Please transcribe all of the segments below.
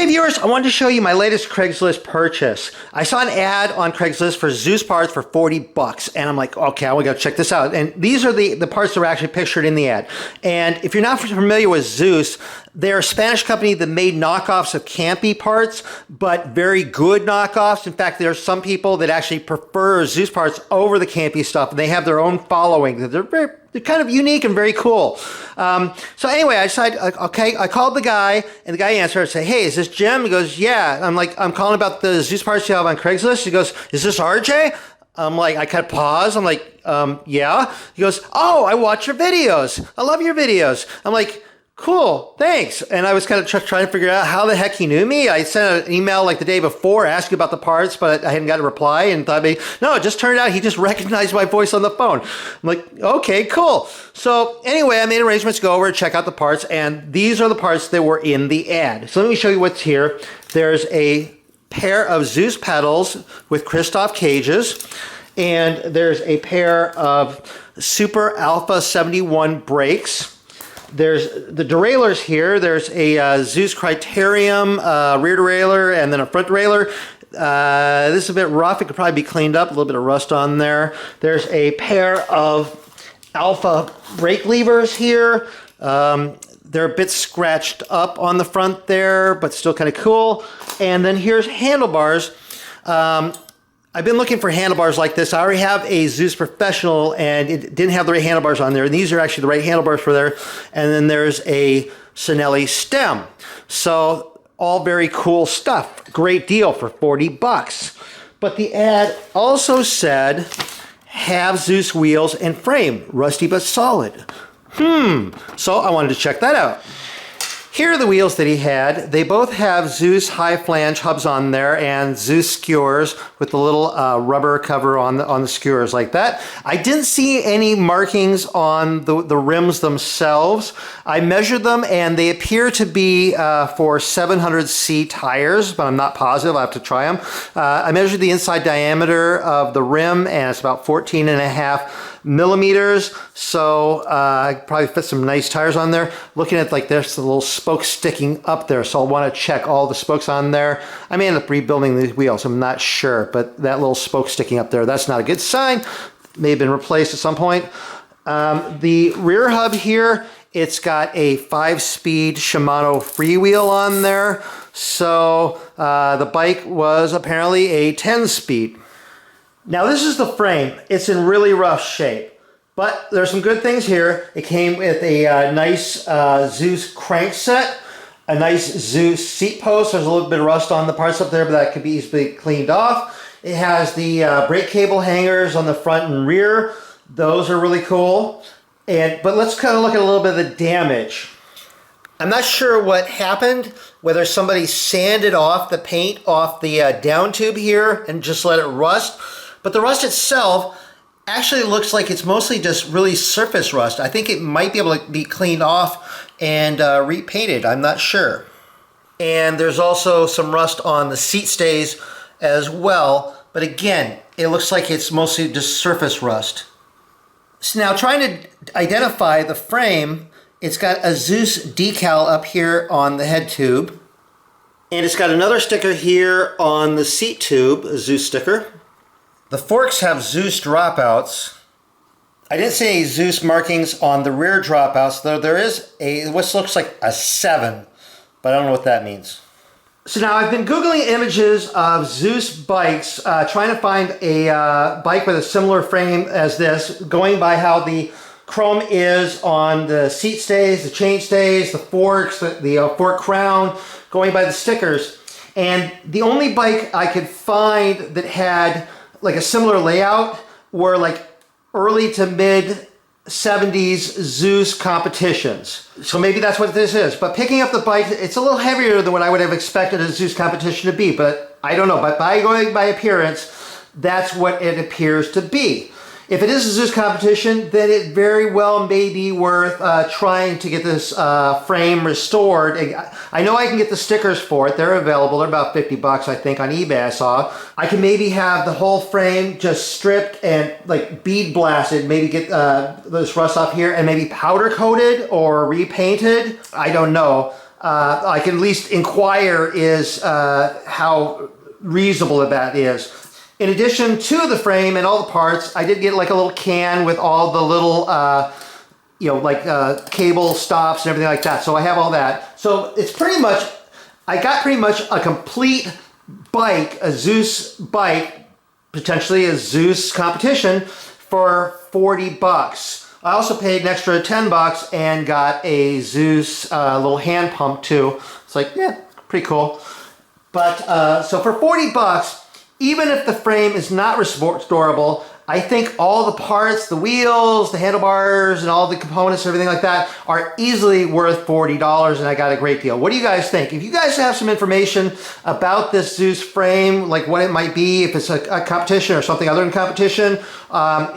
Hey viewers, I wanted to show you my latest Craigslist purchase. I saw an ad on Craigslist for Zeus parts for 40 bucks and I'm like, okay, we gotta check this out. And these are the parts that were actually pictured in the ad. And if you're not familiar with Zeus, they're a Spanish company that made knockoffs of Campy parts, but very good knockoffs. In fact, there are some people that actually prefer Zeus parts over the Campy stuff, and they have their own following. They're kind of unique and very cool. So anyway, I decided, okay, I called the guy, and the guy answered. I said, hey, is this Jim? He goes, yeah. I'm like, I'm calling about the Zeus parts you have on Craigslist. He goes, is this RJ? I'm like, I kind of pause. I'm like, yeah. He goes, oh, I watch your videos. I love your videos. I'm like, cool, thanks. And I was kind of trying to figure out how the heck he knew me. I sent an email like the day before asking about the parts, but I hadn't got a reply, and thought maybe, no, it just turned out he just recognized my voice on the phone. I'm like, okay, cool. So anyway, I made arrangements to go over and check out the parts, and these are the parts that were in the ad. So let me show you what's here. There's a pair of Zeus pedals with Christoph cages, and there's a pair of Super Alfa 71 brakes. There's the derailleurs here. There's a Zeus Criterium rear derailleur and then a front derailleur. This is a bit rough. It could probably be cleaned up. A little bit of rust on there. There's a pair of Alpha brake levers here. They're a bit scratched up on the front there, but still kind of cool. And then here's handlebars. I've been looking for handlebars like this. I already have a Zeus Professional, and it didn't have the right handlebars on there. And these are actually the right handlebars for there. And then there's a Cenelli stem. So all very cool stuff. Great deal for 40 bucks. But the ad also said, have Zeus wheels and frame, rusty but solid. So I wanted to check that out. Here are the wheels that he had. They both have Zeus high flange hubs on there and Zeus skewers with the little rubber cover on the skewers like that. I didn't see any markings on the rims themselves. I measured them and they appear to be for 700C tires, but I'm not positive. I have to try them. I measured the inside diameter of the rim and it's about 14.5 millimeters, so I probably fit some nice tires on there. Looking at like there's the little spokes sticking up there, so I'll want to check all the spokes on there. I may end up rebuilding these wheels, I'm not sure, but that little spoke sticking up there, that's not a good sign. May have been replaced at some point. The rear hub here, it's got a 5-speed Shimano freewheel on there, so the bike was apparently a 10-speed. Now this is the frame. It's in really rough shape, but there's some good things here. It came with a nice Zeus crankset, a nice Zeus seat post. There's a little bit of rust on the parts up there, but that could be easily cleaned off. It has the brake cable hangers on the front and rear. Those are really cool. But let's kind of look at a little bit of the damage. I'm not sure what happened, whether somebody sanded off the paint off the down tube here and just let it rust. But the rust itself actually looks like it's mostly just really surface rust. I think it might be able to be cleaned off and repainted. I'm not sure. And there's also some rust on the seat stays as well. But again, it looks like it's mostly just surface rust. So now trying to identify the frame, it's got a Zeus decal up here on the head tube. And it's got another sticker here on the seat tube, a Zeus sticker. The forks have Zeus dropouts. I didn't see any Zeus markings on the rear dropouts, though there is what looks like a 7, but I don't know what that means. So now I've been Googling images of Zeus bikes, trying to find a bike with a similar frame as this, going by how the chrome is on the seat stays, the chain stays, the forks, the fork crown, going by the stickers. And the only bike I could find that had like a similar layout were like early to mid 70s Zeus competitions. So maybe that's what this is. But picking up the bike, it's a little heavier than what I would have expected a Zeus competition to be, but I don't know. But by going by appearance, that's what it appears to be. If it is a Zeus competition, then it very well may be worth trying to get this frame restored. I know I can get the stickers for it. They're available. They're about 50 bucks, I think, on eBay I saw. I can maybe have the whole frame just stripped and like bead blasted, maybe get this rust off here and maybe powder coated or repainted. I don't know. I can at least inquire is how reasonable that is. In addition to the frame and all the parts, I did get like a little can with all the little, cable stops and everything like that. So I have all that. So it's pretty much, I got pretty much a complete bike, a Zeus bike, potentially a Zeus Competition for 40 bucks. I also paid an extra 10 bucks and got a Zeus little hand pump too. It's like, yeah, pretty cool. But so for 40 bucks, even if the frame is not restorable, I think all the parts, the wheels, the handlebars, and all the components, everything like that, are easily worth $40, and I got a great deal. What do you guys think? If you guys have some information about this Zeus frame, like what it might be, if it's a competition or something other than competition,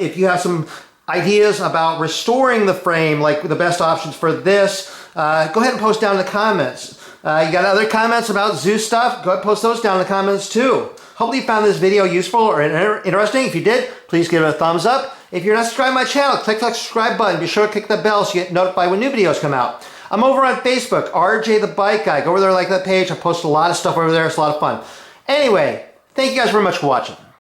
if you have some ideas about restoring the frame, like the best options for this, go ahead and post down in the comments. You got other comments about Zeus stuff? Go ahead and post those down in the comments too. Hopefully you found this video useful or interesting. If you did, please give it a thumbs up. If you're not subscribed to my channel, click the subscribe button. Be sure to click the bell so you get notified when new videos come out. I'm over on Facebook, RJ the Bike Guy. Go over there, like that page. I post a lot of stuff over there. It's a lot of fun. Anyway, thank you guys very much for watching.